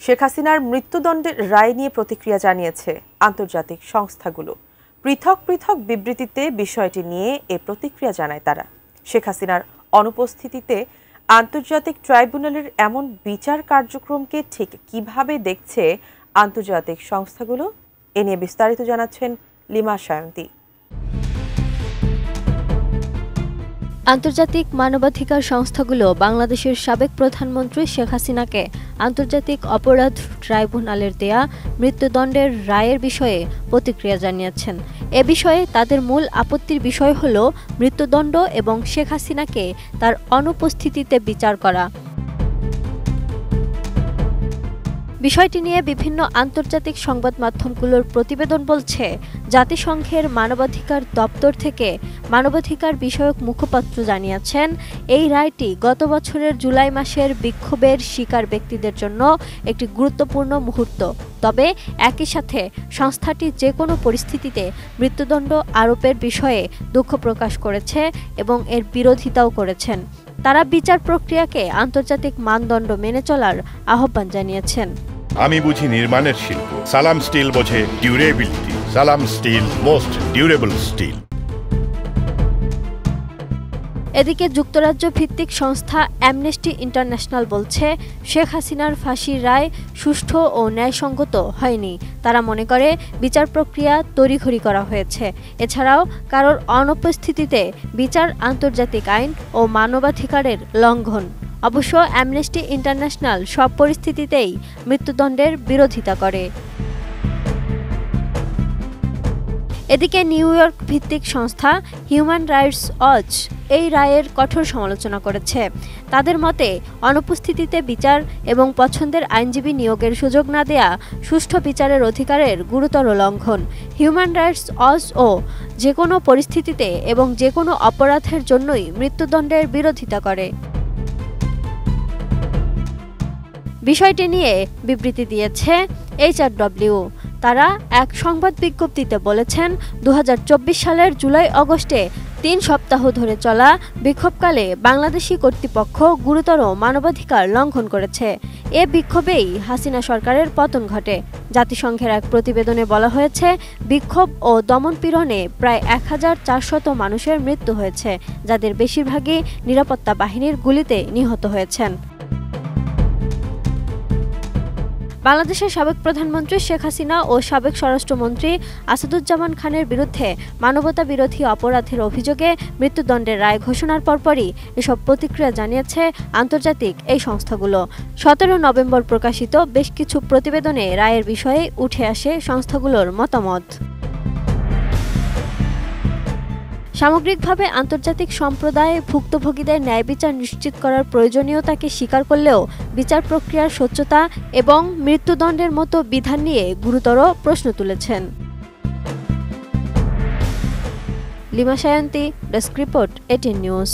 শেখ হাসিনার মৃত্যুদণ্ডের রায় নিয়ে প্রতিক্রিয়া জানিয়েছে আন্তর্জাতিক সংস্থাগুলো। পৃথক পৃথক বিবৃতিতে বিষয়টি নিয়ে এ প্রতিক্রিয়া জানায় তারা। শেখ হাসিনার অনুপস্থিতিতে আন্তর্জাতিক ট্রাইব্যুনালের এমন বিচার কার্যক্রমকে ঠিক কিভাবে দেখছে আন্তর্জাতিক সংস্থাগুলো, এ নিয়ে বিস্তারিত জানাচ্ছেন লিমা সায়ন্তী। আন্তর্জাতিক মানবাধিকার সংস্থাগুলো বাংলাদেশের সাবেক প্রধানমন্ত্রী শেখ হাসিনাকে আন্তর্জাতিক অপরাধ ট্রাইব্যুনালের দেয়া মৃত্যুদণ্ডের রায়ের বিষয়ে প্রতিক্রিয়া জানিয়েছেন। এ বিষয়ে তাদের মূল আপত্তির বিষয় হল মৃত্যুদণ্ড এবং শেখ হাসিনাকে তার অনুপস্থিতিতে বিচার করা। বিষয়টি নিয়ে বিভিন্ন আন্তর্জাতিক সংবাদ মাধ্যমগুলোর প্রতিবেদন বলছে, জাতিসংঘের মানবাধিকার দপ্তর থেকে মানবাধিকার বিষয়ক মুখপাত্র জানিয়েছেন, এই রায়টি গত বছরের জুলাই মাসের বিক্ষোভের শিকার ব্যক্তিদের জন্য একটি গুরুত্বপূর্ণ মুহূর্ত। তবে একই সাথে সংস্থাটি যে কোনো পরিস্থিতিতে মৃত্যুদণ্ড আরোপের বিষয়ে দুঃখ প্রকাশ করেছে এবং এর বিরোধিতাও করেছেন। তারা বিচার প্রক্রিয়াকে আন্তর্জাতিক মানদণ্ড মেনে চলার আহ্বান জানিয়েছেন। আমি বুঝি নির্মাণের শিল্প, সালাম স্টিল বোঝে ডিউরেবিলিটি। সালাম স্টিল, মোস্ট ডিউরেবল স্টিল। এদিকে যুক্তরাজ্য ভিত্তিক সংস্থা অ্যামনেস্টি ইন্টারন্যাশনাল বলছে, শেখ হাসিনার ফাঁসির রায় সুষ্ঠু ও ন্যায়সঙ্গত হয়নি। তারা মনে করে বিচার প্রক্রিয়া তড়িঘড়ি করা হয়েছে। এছাড়াও কারোর অনুপস্থিতিতে বিচার আন্তর্জাতিক আইন ও মানবাধিকারের লঙ্ঘন। অবশ্য অ্যামনেস্টি ইন্টারন্যাশনাল সব পরিস্থিতিতেই মৃত্যুদণ্ডের বিরোধিতা করে। এদিকে নিউ ইয়র্ক ভিত্তিক সংস্থা হিউম্যান রাইটস ওয়াচ এই রায়ের কঠোর সমালোচনা করেছে। তাদের মতে, অনুপস্থিতিতে বিচার এবং পছন্দের আইনজীবী নিয়োগের সুযোগ না দেয়া সুষ্ঠু বিচারের অধিকারের গুরুতর লঙ্ঘন। হিউম্যান রাইটস ওয়াচও যে কোনো পরিস্থিতিতে এবং যে কোনো অপরাধের জন্যই মৃত্যুদণ্ডের বিরোধিতা করে। বিষয়টি নিয়ে বিবৃতি দিয়েছে HRW। তারা এক সংবাদ বিজ্ঞপ্তিতে বলেছেন, 2024 সালের জুলাই-আগস্টে 3 সপ্তাহ ধরে চলা বিক্ষোভকালে বাংলাদেশি কর্তৃপক্ষ গুরুতর মানবাধিকার লঙ্ঘন করেছে। এ বিক্ষোভেই হাসিনা সরকারের পতন ঘটে। জাতিসংঘের এক প্রতিবেদনে বলা হয়েছে, বিক্ষোভ ও দমনপীড়নে প্রায় 1400 মানুষের মৃত্যু হয়েছে, যাদের বেশিরভাগই নিরাপত্তা বাহিনীর গুলিতে নিহত হয়েছেন। বাংলাদেশের সাবেক প্রধানমন্ত্রী শেখ হাসিনা ও সাবেক স্বরাষ্ট্রমন্ত্রী আসাদুজ্জামান খানের বিরুদ্ধে মানবতা বিরোধী অপরাধের অভিযোগে মৃত্যুদণ্ডের রায় ঘোষণার পরপরই এসব প্রতিক্রিয়া জানিয়েছে আন্তর্জাতিক এই সংস্থাগুলো। 17 নভেম্বর প্রকাশিত বেশ কিছু প্রতিবেদনে রায়ের বিষয়ে উঠে আসে সংস্থাগুলোর মতামত। সামগ্রিকভাবে আন্তর্জাতিক সম্প্রদায় ভুক্তভোগীদের ন্যায় বিচার নিশ্চিত করার প্রয়োজনীয়তাকে স্বীকার করলেও বিচার প্রক্রিয়ার স্বচ্ছতা এবং মৃত্যুদণ্ডের মতো বিধান নিয়ে গুরুতর প্রশ্ন তুলেছেন। Lima Sayanti, desk report, 18 news.